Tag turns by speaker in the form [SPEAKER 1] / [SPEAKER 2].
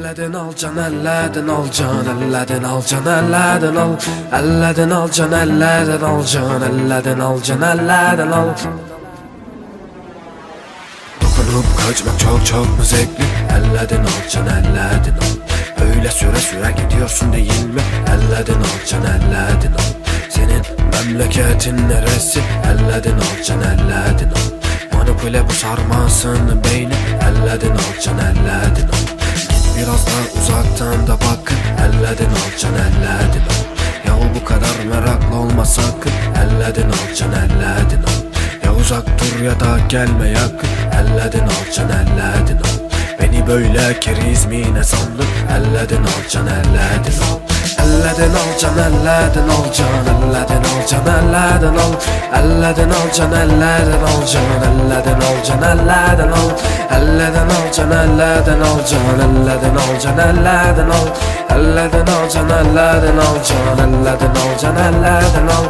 [SPEAKER 1] Elledin al can, elledin al can, elledin al can, elledin al. Elledin al can, elledin al can, elledin al can, elledin al. Dokunup kaçmak çok çok mu zevkli? Elledin al can, elledin al. Öyle süre süre gidiyorsun değil mi? Elledin al can, elledin al. Senin memleketin neresi? Elledin al can, elledin al. Manipüle bu sarmasın beyni. Elledin al can, elledin al. Biraz daha uzaktan da bakın. Elledin al can, elledin al. Yahu bu kadar meraklı olma sakın. Elledin al can, elledin al. Ya uzak dur ya da gelme yakın. Elledin al can, elledin al. Beni böyle keriz mi ne sandın? Elledin al can, elledin al. Elledin al can, elledin al can, elledin al can, elledin al. Elledin al can, elledin al can, elledin al can, elledin al. Elledin al can, elledin al can, elledin al can, elledin al. Elledin al can, elledin al can, elledin al can, elledin al.